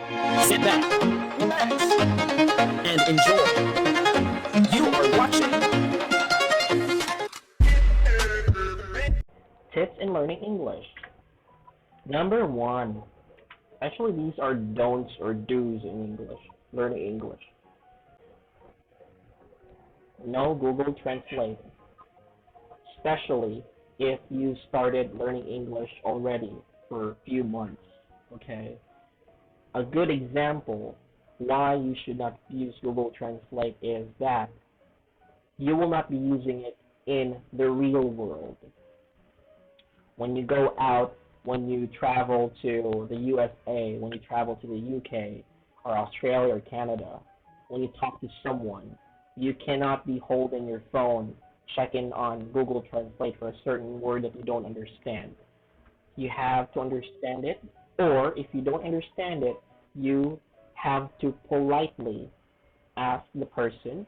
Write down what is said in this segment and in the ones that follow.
Sit back, relax, and enjoy. You are watching Tips in Learning English. Number one. Actually, these are don'ts or do's in English, learning English. No Google Translate, especially if you started learning English already for a few months. Okay. A good example why you should not use Google Translate is that you will not be using it in the real world. When you go out, when you travel to the USA, when you travel to the UK or Australia or Canada, when you talk to someone, you cannot be holding your phone checking on Google Translate for a certain word that you don't understand. You have to understand it, or if you don't understand it, you have to politely ask the person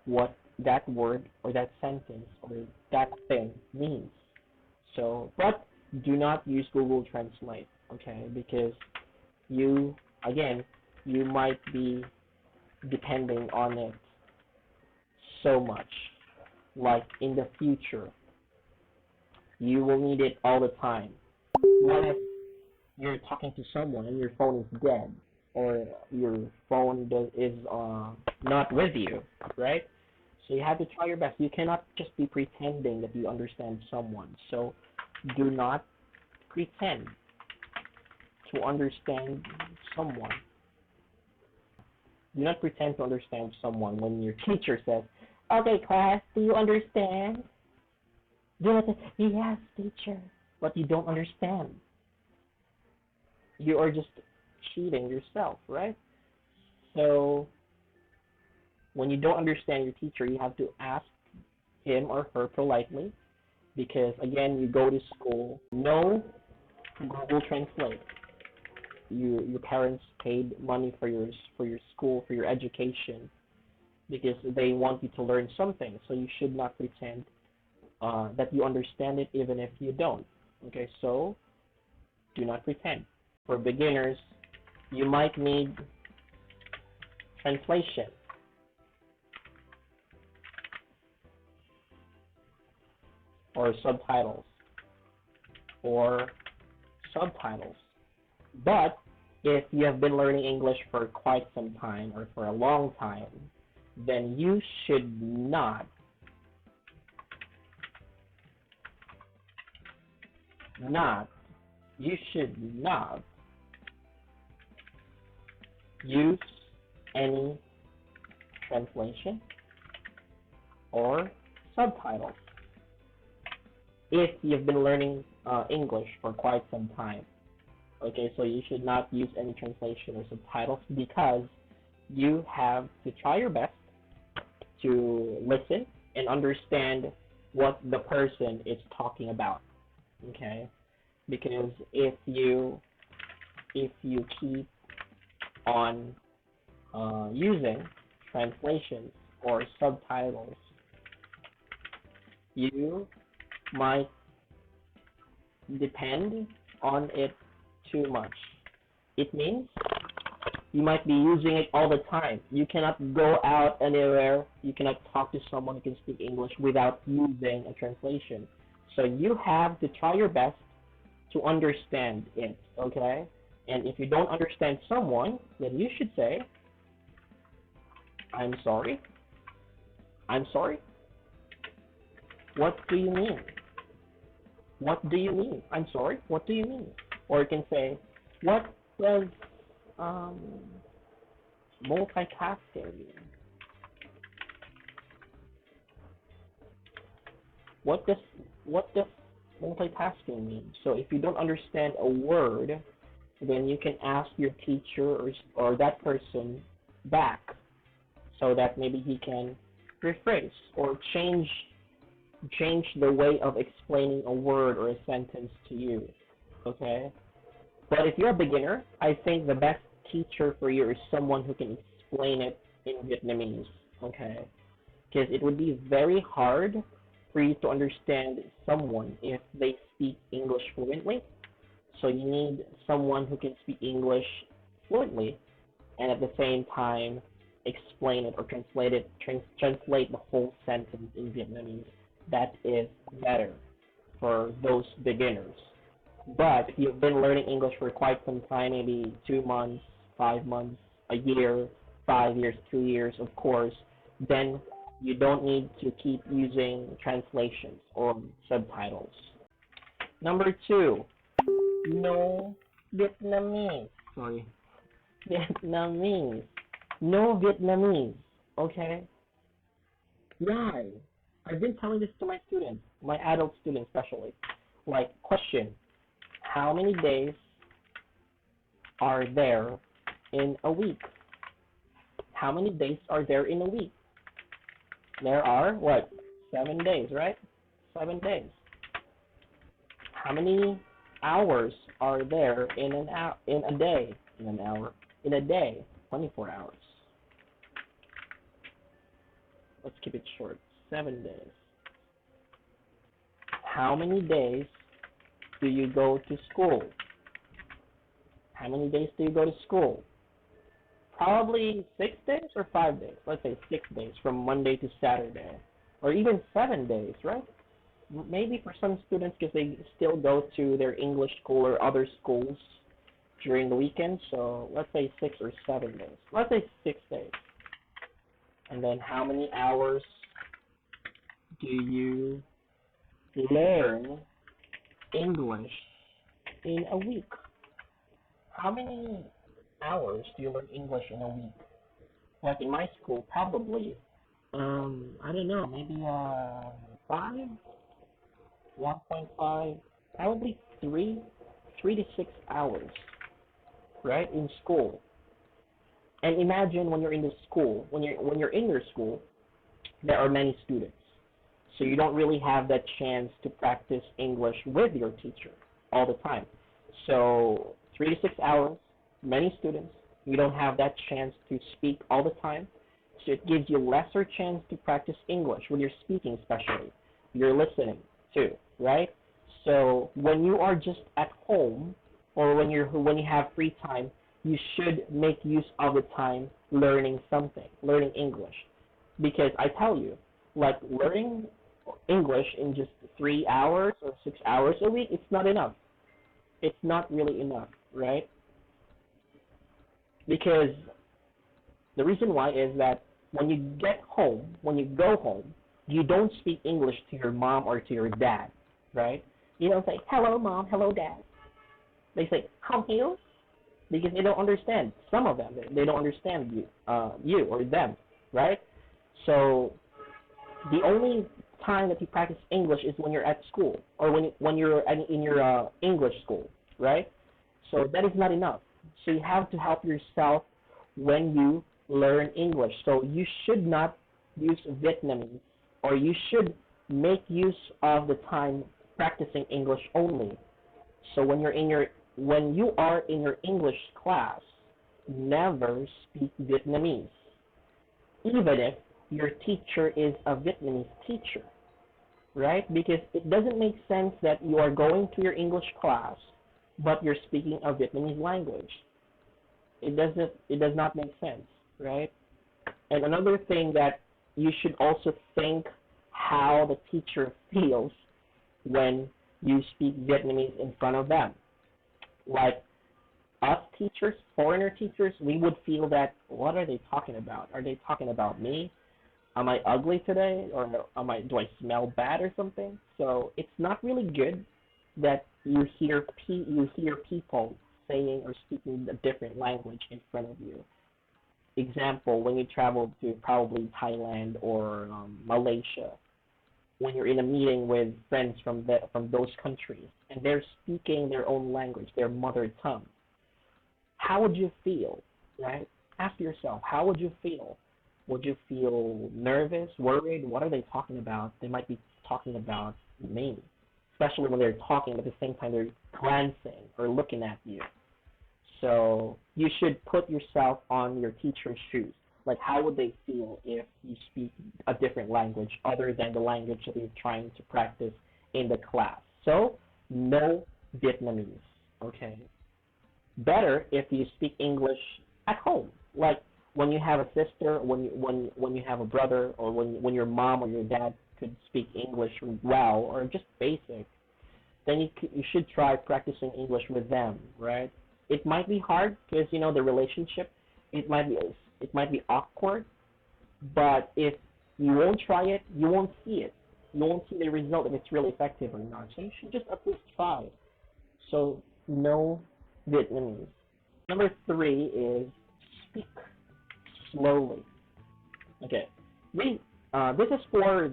what that word or that sentence or that thing means. So, but do not use Google Translate, okay? Because you, again, you might be depending on it so much. Like in the future, you will need it all the time. What if you're talking to someone and your phone is dead, or your phone is not with you, right? So you have to try your best. You cannot just be pretending that you understand someone. So do not pretend to understand someone. Do not pretend to understand someone when your teacher says, "Okay, class, do you understand?" Do not say, "Yes, teacher," but you don't understand. You are just cheating yourself, right? So when you don't understand your teacher, you have to ask him or her politely, because again, you go to school, no Google Translate. Your parents paid money for your school, for your education, because they want you to learn something. So you should not pretend that you understand it, even if you don't. Okay, so do not pretend. For beginners, you might need translation or subtitles or subtitles. But if you have been learning English for quite some time or for a long time, then you should not, you should not use any translation or subtitles if you've been learning English for quite some time. Okay, so you should not use any translation or subtitles because you have to try your best to listen and understand what the person is talking about. Okay, because if you keep on using translations or subtitles, you might depend on it too much. It means you might be using it all the time. You cannot go out anywhere. You cannot talk to someone who can speak English without using a translation. So you have to try your best to understand it, okay? And if you don't understand someone, then you should say, "I'm sorry. I'm sorry. What do you mean? What do you mean? I'm sorry. What do you mean?" Or you can say, "What does um, multitasking mean? What does what does multitasking mean?" So if you don't understand a word, then you can ask your teacher or that person back, so that maybe he can rephrase or change the way of explaining a word or a sentence to you. Okay? But if you're a beginner, I think the best teacher for you is someone who can explain it in Vietnamese. Okay? Because it would be very hard for you to understand someone if they speak English fluently. So you need someone who can speak English fluently, and at the same time explain it or translate the whole sentence in Vietnamese. That is better for those beginners. But if you've been learning English for quite some time, maybe 2 months, 5 months, a year, 5 years, 2 years, of course, then you don't need to keep using translations or subtitles. Number two, no Vietnamese. Sorry, Vietnamese. No Vietnamese. Okay? Why? I've been telling this to my students, my adult students especially. Like, question, how many days are there in a week? How many days are there in a week? There are, what, 7 days, right? 7 days. How many hours are there in in a day? In an hour? In a day, 24 hours. Let's keep it short. 7 days. How many days do you go to school? How many days do you go to school? Probably 6 days or 5 days. Let's say 6 days from Monday to Saturday. Or even 7 days, right? Maybe for some students because they still go to their English school or other schools during the weekend. So let's say 6 or 7 days. Let's say 6 days. And then how many hours do you learn English in a week? How many hours do you learn English in a week? Like in my school, probably, I don't know, maybe 5, 1.5, probably 3 to 6 hours, right, in school. And imagine when you're in the school, when you're in your school, there are many students. So you don't really have that chance to practice English with your teacher all the time. So 3 to 6 hours, many students, you don't have that chance to speak all the time. So it gives you lesser chance to practice English when you're speaking, especially. You're listening too, right? So when you are just at home or when you have free time, you should make use of the time learning something, learning English. Because I tell you, like learning English in just 3 hours or 6 hours a week, it's not enough. It's not really enough, right? Because the reason why is that when you get home, when you go home, you don't speak English to your mom or to your dad, right? You don't say, hello mom, hello dad. They say, come here, because they don't understand. Some of them, they don't understand you or them, right? So the only time that you practice English is when you're at school or when you're in your English school, right? So that is not enough. So you have to help yourself when you learn English. So you should not use Vietnamese, or you should make use of the time practicing English only. So when you are in your English class, never speak Vietnamese, even if your teacher is a Vietnamese teacher, right? Because it doesn't make sense that you are going to your English class, but you're speaking a Vietnamese language. It does not make sense, right? And another thing that you should also think how the teacher feels when you speak Vietnamese in front of them. Like us teachers, foreigner teachers, we would feel that, what are they talking about? Are they talking about me? Am I ugly today, or do I smell bad or something? So it's not really good that you hear people saying or speaking a different language in front of you. Example, when you travel to probably Thailand or Malaysia, when you're in a meeting with friends from those countries and they're speaking their own language, their mother tongue, how would you feel, right? Ask yourself, how would you feel? Would you feel nervous, worried? What are they talking about? They might be talking about me, especially when they're talking, but at the same time they're glancing or looking at you. So you should put yourself on your teacher's shoes. Like, how would they feel if you speak a different language other than the language that you're trying to practice in the class? So, no Vietnamese, okay? Better if you speak English at home, like when you have a sister, when you have a brother, or when your mom or your dad could speak English well or just basic, then you should try practicing English with them, right? It might be hard because the relationship, it might be it might be awkward, but if you won't try it, you won't see it. You won't see the result if it's really effective or not. So you should just at least try. So no Vietnamese. Number three is speak slowly. Okay, this is for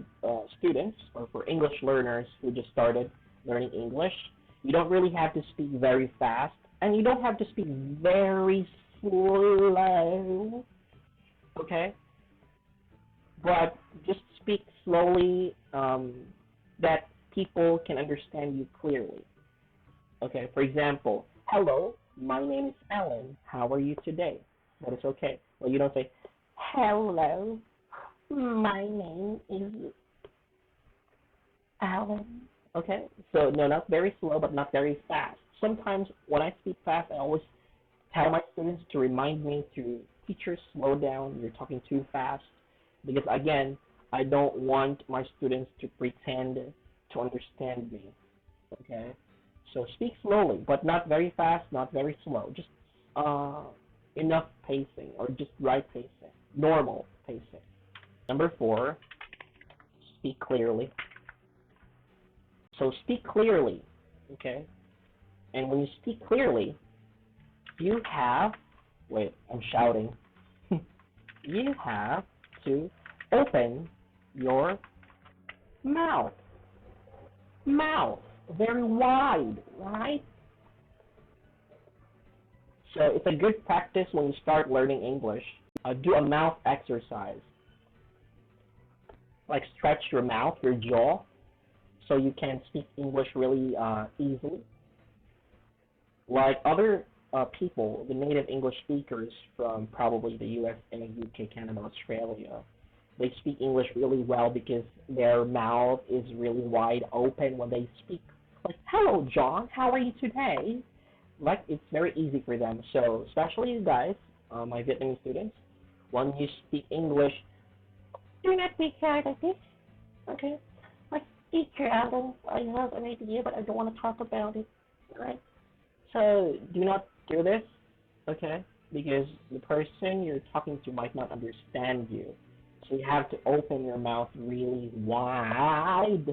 students or for English learners who just started learning English. You don't really have to speak very fast, and you don't have to speak very slow. Okay, but just speak slowly that people can understand you clearly. Okay, for example, hello, my name is Alan. How are you today? That is okay. Well, you don't say, hello, my name is Alan. Okay, so no, not very slow, but not very fast. Sometimes when I speak fast, I always tell my students to remind me to, teacher, slow down, you're talking too fast. Because again, I don't want my students to pretend to understand me. Okay, so speak slowly, but not very fast, not very slow. Just uh, enough pacing, or just right pacing, normal pacing. Number four, speak clearly. So speak clearly, okay? And when you speak clearly, you have, wait, I'm shouting. You have to open your mouth. Mouth, very wide, right? So it's a good practice when you start learning English. Do a mouth exercise. Like stretch your mouth, your jaw, so you can speak English really easily. Like other people, the native English speakers from probably the US and the UK, Canada, Australia, they speak English really well because their mouth is really wide open when they speak. Like, hello, John, how are you today? Like, it's very easy for them. So, especially you guys, my Vietnamese students, when you speak English, do not be shy like this, okay? Like, teacher Adam, I have an idea, but I don't want to talk about it, right? So, do not do this, okay? Because the person you're talking to might not understand you. So you have to open your mouth really wide.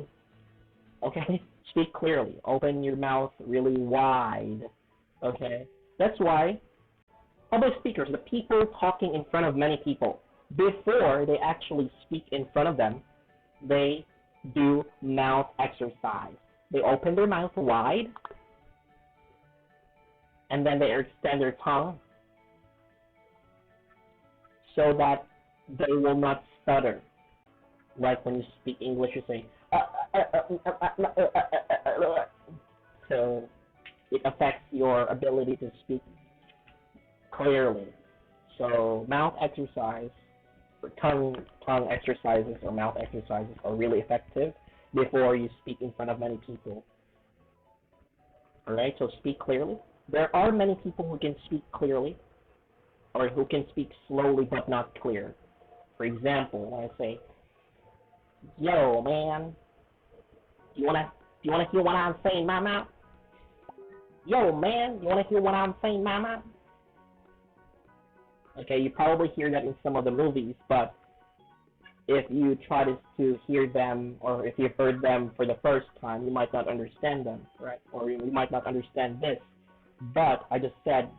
Okay? Speak clearly. Open your mouth really wide. Okay? That's why public speakers, the people talking in front of many people, before they actually speak in front of them, they do mouth exercise. They open their mouth wide, and then they extend their tongue so that they will not stutter. Like when you speak English, you say, so it affects your ability to speak clearly. So mouth exercise, or tongue exercises or mouth exercises are really effective before you speak in front of many people. Alright, so speak clearly. There are many people who can speak clearly, or who can speak slowly but not clear. For example, when I say, "Yo, man, you wanna hear what I'm saying, mama? Yo, man, you wanna hear what I'm saying, mama?" Okay, you probably hear that in some of the movies, but if you try to hear them, or if you've heard them for the first time, you might not understand them, right? Or you might not understand this. But I just said,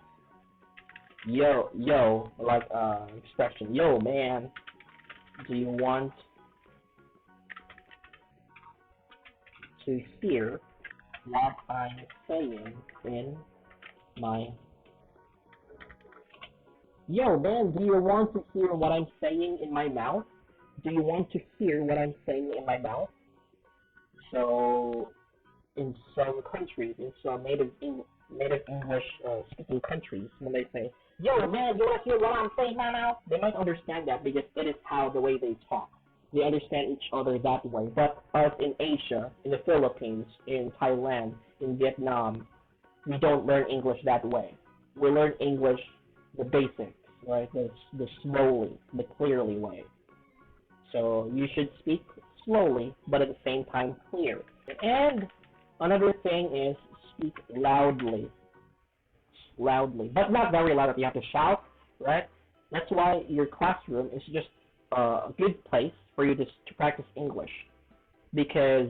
yo, like expression, yo, man, do you want to hear what I'm saying in my... Yo, man, do you want to hear what I'm saying in my mouth? Do you want to hear what I'm saying in my mouth? So, in some countries, in some native English speaking countries, when they say, "Yo, man, you want to hear what I'm saying in my mouth?" They might understand that because it is how the way they talk. They understand each other that way. But us in Asia, in the Philippines, in Thailand, in Vietnam, we don't learn English that way. we learn English, the basics, right? The slowly, the clearly way. So you should speak slowly, but at the same time clear. And another thing is speak loudly, loudly, but not very loud that you have to shout, right? That's why your classroom is just a good place for you to practice English because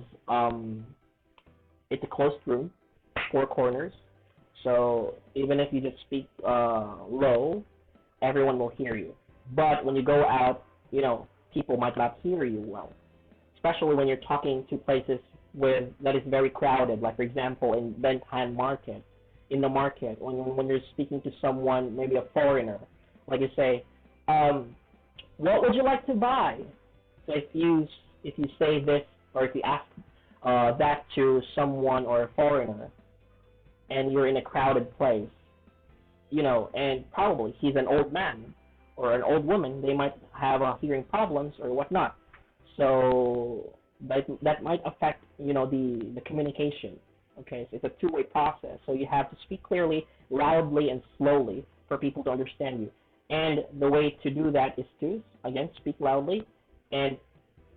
it's a closed room, four corners. So even if you just speak low, everyone will hear you. But when you go out, people might not hear you well, especially when you're talking to places that is very crowded. Like for example, in Bentham Market, in the market, when you're speaking to someone, maybe a foreigner, like you say, what would you like to buy? So if you say this, or if you ask that to someone or a foreigner, and you're in a crowded place, and probably he's an old man or an old woman, they might have hearing problems or whatnot. So that might affect the communication. Okay, so it's a two-way process. So you have to speak clearly, loudly, and slowly for people to understand you. And the way to do that is to, again, speak loudly. And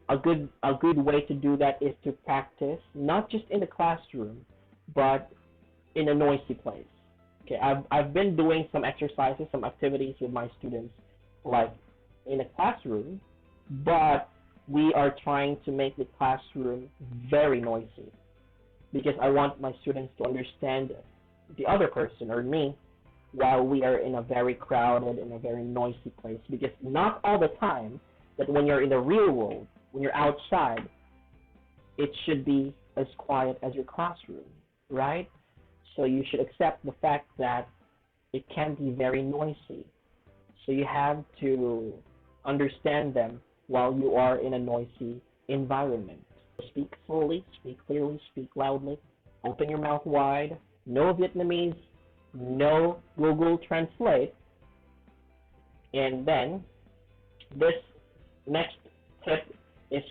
a good way to do that is to practice not just in the classroom, but in a noisy place. Okay, I've been doing some exercises, some activities with my students, like in a classroom, but we are trying to make the classroom very noisy because I want my students to understand the other person or me while we are in a very crowded, in a very noisy place. Because not all the time that when you're in the real world, when you're outside, it should be as quiet as your classroom, right? So you should accept the fact that it can be very noisy. So you have to understand them while you are in a noisy environment. Speak slowly, speak clearly, speak loudly, open your mouth wide, no Vietnamese, no Google Translate. And then this next tip is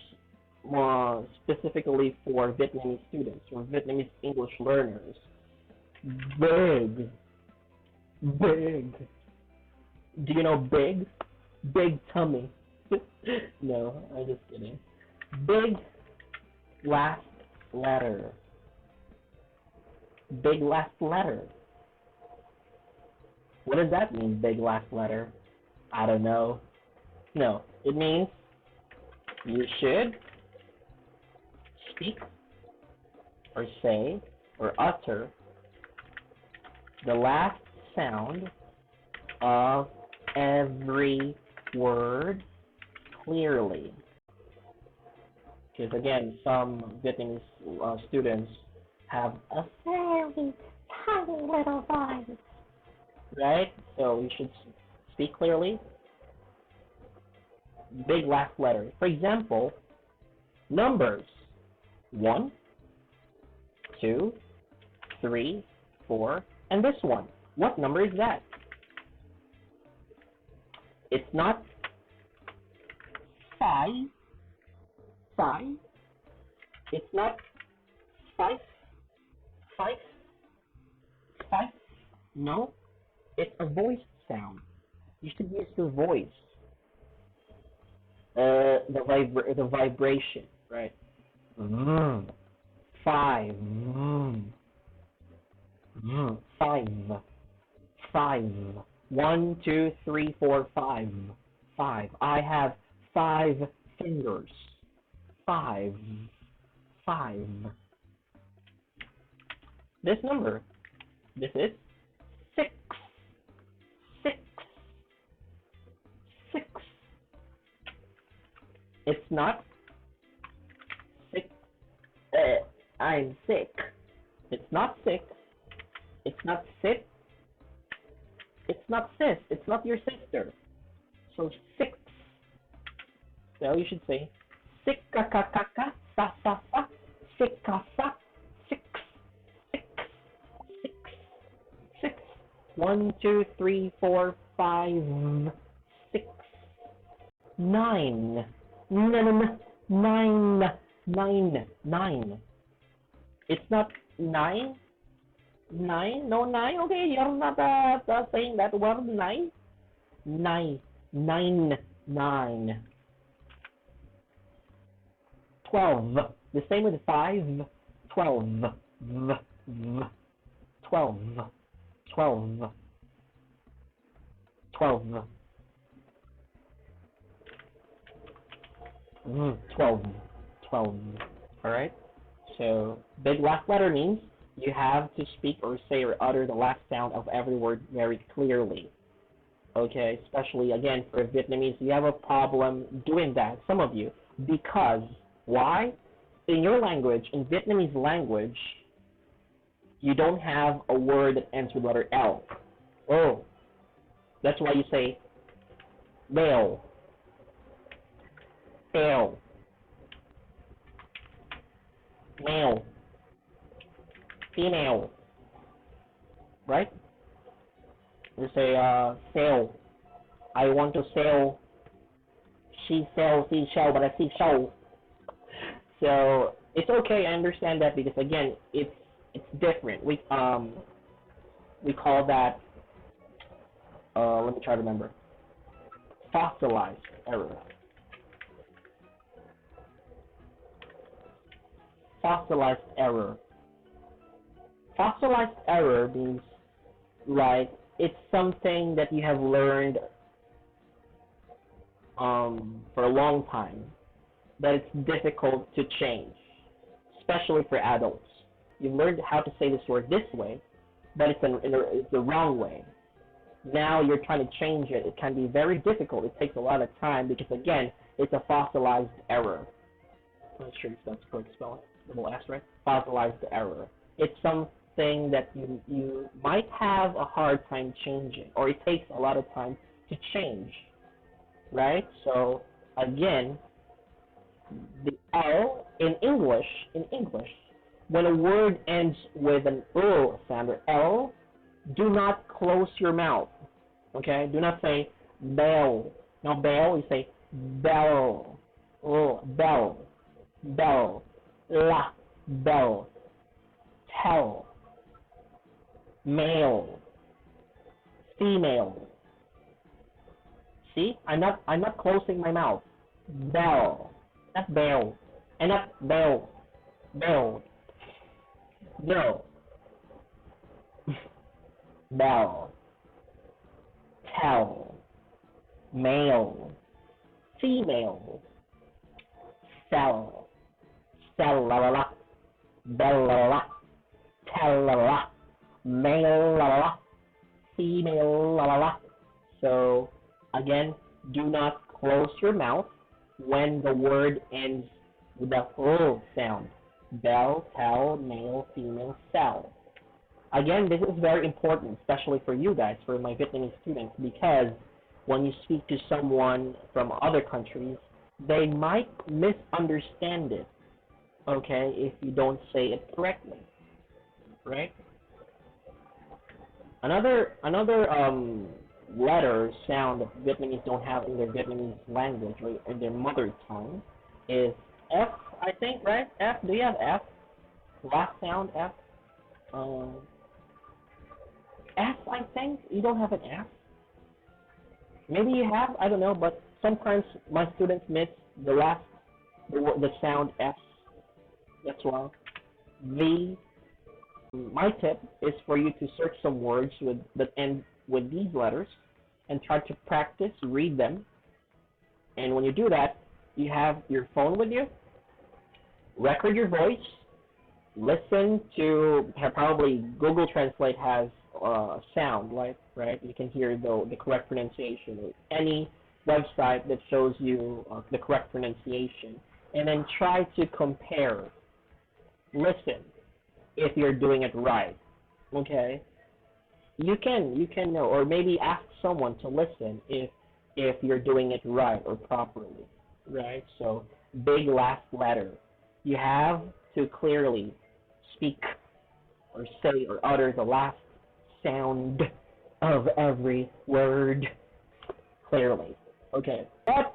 more specifically for Vietnamese students or Vietnamese English learners. Big. Do you know big? Big tummy. No, I'm just kidding. Big last letter. Big last letter. What does that mean, big last letter? I don't know. No, it means you should speak or say or utter the last sound of every word clearly. Because again, some Vietnamese students have a very tiny little voice, right? So you should speak clearly. Big last letter. For example, numbers 1, 2, 3, 4, and this one. What number is that? It's not 5. It's not 5. No, it's a voice sound. You should use your voice. The vibration, right? 5. 5. 1, 2, 3, 4, 5. 5. I have 5 fingers. 5. This number. This is 6. 6. It's not 6. I'm sick. It's not 6. It's not sit. It's not sis. It's not your sister. So 6. So you should say 6 ka ka ka ka sa sa sa 6 ka sa 6. 6. 1, 2, 3, 4, 5, 6. 9. 9. It's not 9. Nine? No, nine? Okay, you're not saying that word, nine? Nine. Nine. Nine. 12. The same with 5. 12. V. V. 12. 12. 12. 12. 12. Alright? So, big last letter means you have to speak or say or utter the last sound of every word very clearly. Okay? Especially, again, for Vietnamese, you have a problem doing that, some of you. Because, why? In your language, in Vietnamese language, you don't have a word that ends with letter L. Oh. That's why you say male, male, male, female, right? You say sell. I want to sell. She sells seashell, but I see show. So it's okay. I understand that because again, it's different. We call that let me try to remember. Fossilized error. Fossilized error. Fossilized error means like it's something that you have learned for a long time that it's difficult to change, especially for adults. You've learned how to say this word this way, but it's the wrong way. Now you're trying to change it. It can be very difficult. It takes a lot of time because again, it's a fossilized error. I'm not sure if that's correct spelling. Double S, right? Fossilized error. It's something that you might have a hard time changing, or it takes a lot of time to change, right? So again, the L in English, when a word ends with an sound or L, do not close your mouth. Okay? Do not say bell. Now bell, you say bell. Oh, bell. Bell. La. Bell. Tell. Male. Female. See? I'm not closing my mouth. Bell. Not bell. And not bell. Bell. No. Bell. Tell. Male. Female. Sell. Sell la la la. Bell la la la. Tell la la la. Male la la la. Female la la la. So again, do not close your mouth when the word ends with the full sound. Bell, tell, male, female, sell. Again, this is very important, especially for you guys, for my Vietnamese students, because when you speak to someone from other countries, they might misunderstand it, okay, if you don't say it correctly, right? Another letter sound that Vietnamese don't have in their Vietnamese language or in their mother tongue is F, I think, right? F. Do you have F? Last sound F. F, I think you don't have an F. Maybe you have, I don't know, but sometimes my students miss the sound F. That's why. My tip is for you to search some words that end with these letters and try to practice, read them. And when you do that, you have your phone with you, record your voice, listen to, probably Google Translate has sound, like, right? You can hear the correct pronunciation, or any website that shows you the correct pronunciation, and then try to compare. Listen if you're doing it right, okay? You can know, or maybe ask someone to listen if you're doing it right or properly, right? So big last letter. You have to clearly speak or say or utter the last sound of every word clearly. Okay, but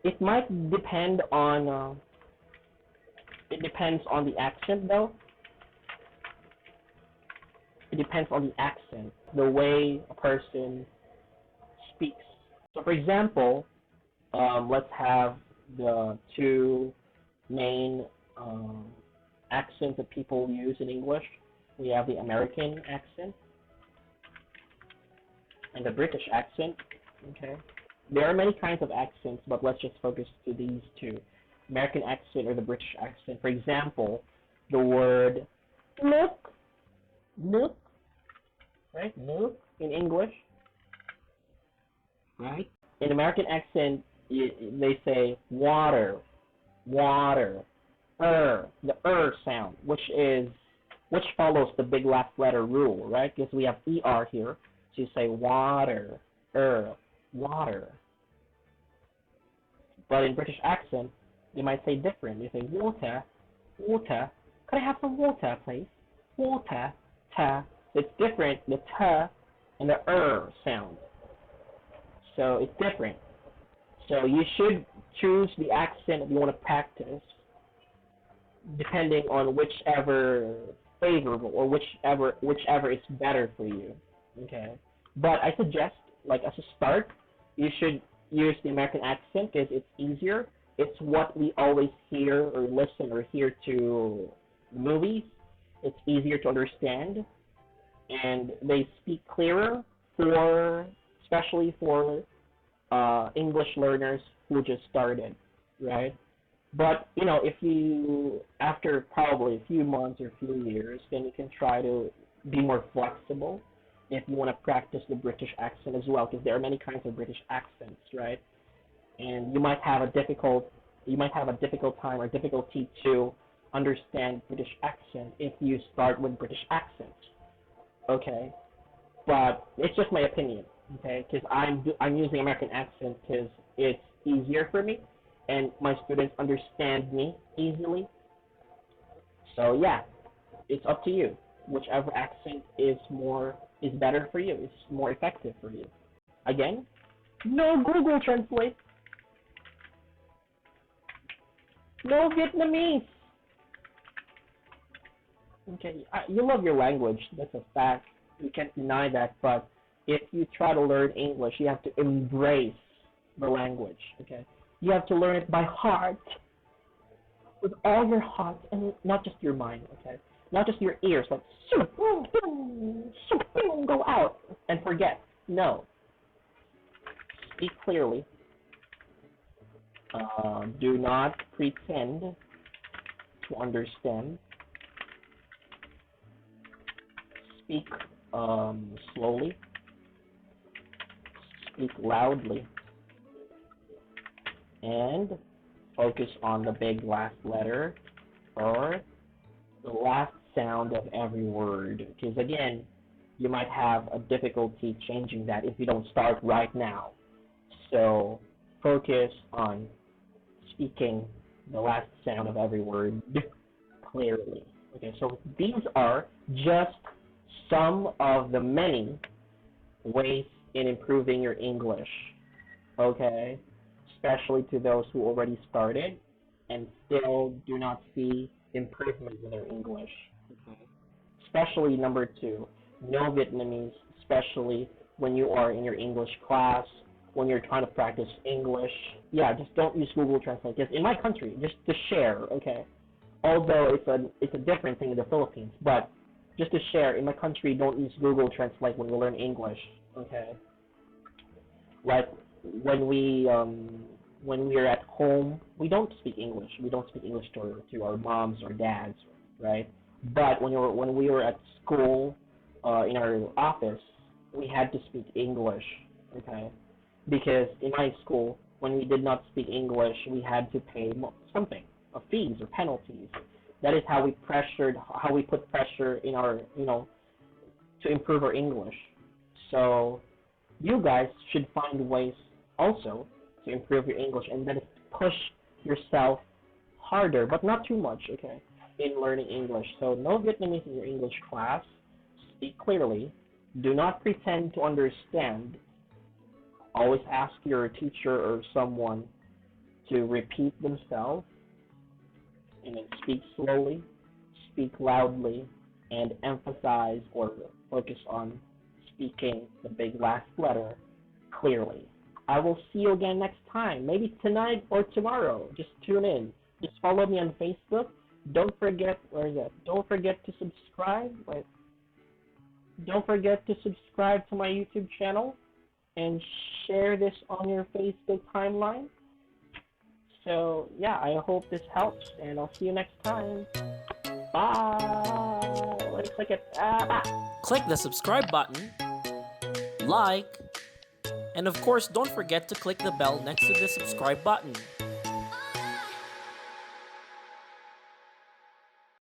it might depend on it depends on the accent though. depends on the accent, the way a person speaks. So, for example, let's have the two main accents that people use in English. We have the American accent and the British accent. Okay, there are many kinds of accents, but let's just focus to these two: American accent or the British accent. For example, the word look, look, right? Look in English, right? In American accent, they say water, water, the sound, which follows the big last letter rule, right? Because we have here, so you say water, water. But in British accent, they might say different. They say water, water. Could I have some water, please? Water, ta. It's different, the ta and the sound. So it's different. So you should choose the accent that you want to practice, depending on whichever favorable or whichever is better for you. Okay. But I suggest, like as a start, you should use the American accent because it's easier. It's what we always hear or listen or hear to movies. It's easier to understand, and they speak clearer especially for English learners who just started, right? But if you after probably a few months or a few years, then you can try to be more flexible if you want to practice the British accent as well, because there are many kinds of British accents, right? And you might have a difficult time or difficulty to understand British accent if you start with British accent. Okay, but it's just my opinion. Okay, because I'm using American accent because it's easier for me, and my students understand me easily. So yeah, it's up to you. Whichever accent is better for you, is more effective for you. Again, no Google Translate, no Vietnamese. Okay, you love your language. That's a fact. You can't deny that. But if you try to learn English, you have to embrace the language. Okay, you have to learn it by heart, with all your heart, and not just your mind. Okay, not just your ears. Like go out and forget. No, speak clearly. Do not pretend to understand. Speak slowly. Speak loudly. And focus on the big last letter or the last sound of every word. Because again, you might have a difficulty changing that if you don't start right now. So focus on speaking the last sound of every word clearly. Okay, so these are just some of the many ways in improving your English. Okay, especially to those who already started and still do not see improvement in their English. Okay, especially number 2, no Vietnamese, especially when you are in your English class, when you're trying to practice English. Yeah, just don't use Google Translate. Because in my country, just to share, okay, although it's a different thing in the Philippines, but just to share, in my country, don't use Google Translate when we learn English, okay? Like, when we're at home, we don't speak English. We don't speak English to our moms or dads, right? But when we were at school, in our office, we had to speak English, okay? Because in my school, when we did not speak English, we had to pay something, fees or penalties. That is how we put pressure in our, to improve our English. So you guys should find ways also to improve your English, and then push yourself harder, but not too much, okay, in learning English. So no Vietnamese in your English class. Speak clearly. Do not pretend to understand. Always ask your teacher or someone to repeat themselves, and then speak slowly, speak loudly, and emphasize or focus on speaking the big last letter clearly. I will see you again next time, maybe tonight or tomorrow. Just tune in. Just follow me on Facebook. Don't forget, where is it? Don't forget to subscribe. Wait. Don't forget to subscribe to my YouTube channel and share this on your Facebook timeline. So yeah, I hope this helps, and I'll see you next time. Bye. Let me click it. Click the subscribe button, like, and of course don't forget to click the bell next to the subscribe button.